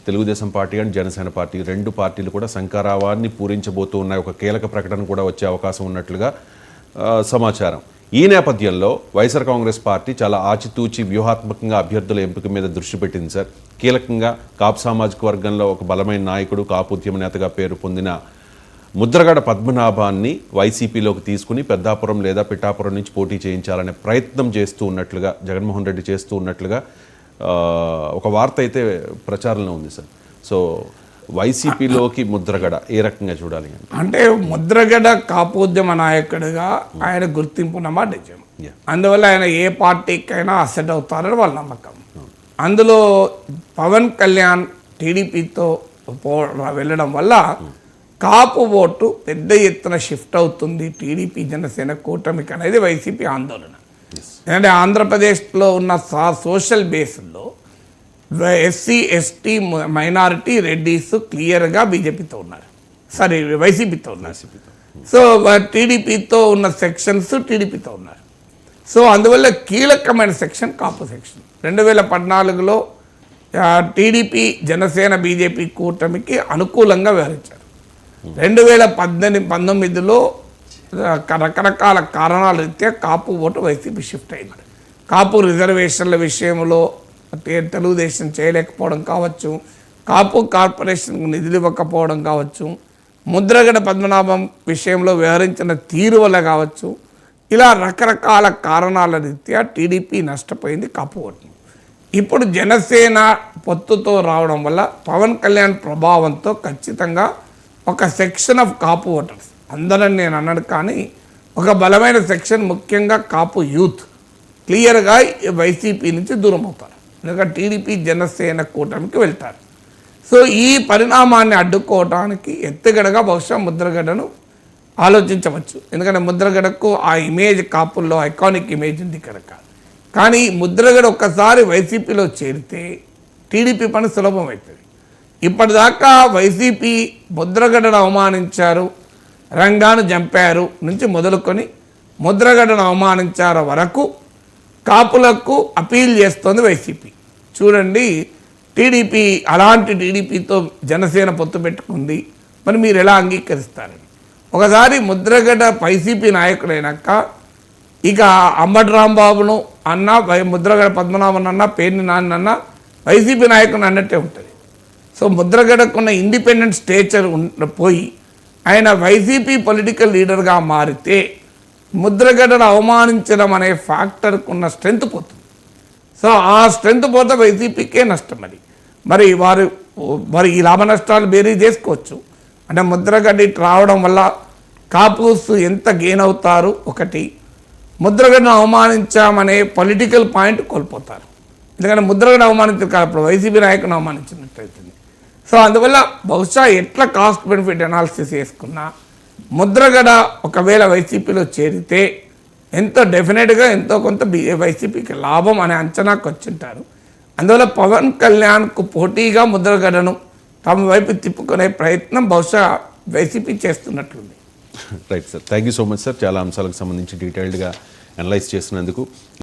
Telugu Desam party and Janasena party రెండు పార్టీలు కూడా శంకరావాన్ని పూరించబోతూ ఉన్నాయి. ఒక కీలక ప్రకటన కూడా వచ్చే అవకాశం ఉన్నట్లుగా సమాచారం. ఈ నేపథ్యంలో వైఎస్ఆర్ కాంగ్రెస్ పార్టీ చాలా ఆచితూచి వ్యూహాత్మకంగా అభ్యర్థుల ఎంపిక మీద దృష్టి పెట్టింది సార్. కీలకంగా కాపు సామాజిక వర్గంలో ఒక బలమైన నాయకుడు, కాపు ఉద్యమ నేతగా పేరు పొందిన ముద్రగడ పద్మనాభాన్ని వైసీపీలోకి తీసుకుని పెద్దాపురం లేదా పిఠాపురం నుంచి పోటీ చేయించాలనే ప్రయత్నం చేస్తూ ఉన్నట్లుగా జగన్మోహన్ రెడ్డి చేస్తూ ఉన్నట్లుగా ఒక వార్త అయితే ప్రచారంలో ఉంది సార్. సో వైసీపీలోకి ముద్రగడ ఏ రకంగా చూడాలి అంటే ముద్రగడ కాపోద్యమ నాయకుడిగా ఆయన గుర్తింపు ఉన్నమాట నిజం. అందువల్ల ఆయన ఏ పార్టీకైనా అసెట్ అవుతారని వాళ్ళ నమ్మకం. అందులో పవన్ కళ్యాణ్ టీడీపీతో వెళ్ళడం వల్ల కాపు ఓటు పెద్ద ఎత్తున షిఫ్ట్ అవుతుంది టీడీపీ జనసేన కూటమికి అనేది వైసీపీ ఆందోళన. ఎందుకంటే ఆంధ్రప్రదేశ్లో ఉన్న సోషల్ బేస్లో ఎస్సీ ఎస్టీ మైనారిటీ రెడ్డీస్ క్లియర్గా బీజేపీతో ఉన్నారు, సారీ వైసీపీతో ఉన్నారు. సో టీడీపీతో ఉన్న సెక్షన్స్ టీడీపీతో ఉన్నారు. సో అందువల్ల కీలకమైన సెక్షన్ కాపు సెక్షన్. 2014లో టీడీపీ జనసేన బీజేపీ కూటమికి అనుకూలంగా వ్యవహరించారు. 2019లో రకరకాల కారణాల రీత్యా కాపు ఓటు వైసీపీ షిఫ్ట్ అయింది. కాపు రిజర్వేషన్ల విషయంలో తెలుగుదేశం చేయలేకపోవడం కావచ్చు, కాపు కార్పొరేషన్కు నిధులు ఇవ్వకపోవడం కావచ్చు, ముద్రగడ పద్మనాభం విషయంలో వ్యవహరించిన తీరు వల్ల కావచ్చు, ఇలా రకరకాల కారణాల రీత్యా టీడీపీ నష్టపోయింది కాపు ఓటును. ఇప్పుడు జనసేన పొత్తుతో రావడం వల్ల పవన్ కళ్యాణ్ ప్రభావంతో ఖచ్చితంగా ఒక సెక్షన్ ఆఫ్ కాపు ఓటర్స్, అందరని నేను అన్నాడు కానీ ఒక బలమైన సెక్షన్, ముఖ్యంగా కాపు యూత్ క్లియర్గా వైసీపీ నుంచి దూరం అవుతారు. ఎందుకంటే టీడీపీ జనసేన కూటమికి వెళ్తారు. సో ఈ పరిణామాన్ని అడ్డుకోవడానికి ఎత్తుగడగా బహుశా ముద్రగడను ఆలోచించవచ్చు. ఎందుకంటే ముద్రగడకు ఆ ఇమేజ్ కాపుల్లో ఐకానిక్ ఇమేజ్ ఉంది కనుక. కానీ ముద్రగడ ఒక్కసారి వైసీపీలో చేరితే టీడీపీ పని సులభం అవుతుంది. ఇప్పటిదాకా వైసీపీ ముద్రగడను అవమానించారు, రంగాను చంపారు నుంచి మొదలుకొని ముద్రగడను అవమానించారు వరకు కాపులకు అపీల్ చేస్తోంది వైసీపీ. చూడండి, టీడీపీ అలాంటి టీడీపీతో జనసేన పొత్తు పెట్టుకుంది, మరి మీరు ఎలా అంగీకరిస్తారని. ఒకసారి ముద్రగడ వైసీపీ నాయకుడైనాక ఇక అంబటి రాంబాబును అన్న, ముద్రగడ పద్మనాభన్ అన్న, పేర్ని నాన్న అన్న వైసీపీ నాయకుని అన్నట్టే ఉంటుంది. సో ముద్రగడకున్న ఇండిపెండెంట్ స్టేచర్ పోయి ఆయన వైసీపీ పొలిటికల్ లీడర్గా మారితే ముద్రగడను అవమానించడం అనే ఫ్యాక్టర్కు ఉన్న స్ట్రెంత్ పోతుంది. సో ఆ స్ట్రెంత్ పోతే వైసీపీకే నష్టం. మరి వారు ఈ లాభ నష్టాలు బేరీ చేసుకోవచ్చు. అంటే ముద్రగడ రావడం వల్ల కాపుస్ ఎంత గెయిన్ అవుతారు, ఒకటి ముద్రగడను అవమానించామనే పొలిటికల్ పాయింట్ కోల్పోతారు. ఎందుకంటే ముద్రగడ అవమానించారు కాదు, ఇప్పుడు వైసీపీ నాయకుని అవమానించినట్టయితుంది. సో అందువల్ల బహుశా ఎట్లా కాస్ట్ బెనిఫిట్ అనాలిసిస్ చేసుకున్నా ముద్రగడ ఒకవేళ వైసీపీలో చేరితే ఎంతో డెఫినెట్గా ఎంతో కొంత వైసీపీకి లాభం అనే అంచనాకు వచ్చింటారు. అందువల్ల పవన్ కళ్యాణ్కు పోటీగా ముద్రగడను తమ వైపు తిప్పుకునే ప్రయత్నం బహుశా వైసీపీ చేస్తున్నట్లుంది. Right sir, thank you so much sir. చాలా అంశాలకు సంబంధించి డీటెయిల్డ్గా అనలైజ్ చేసినందుకు.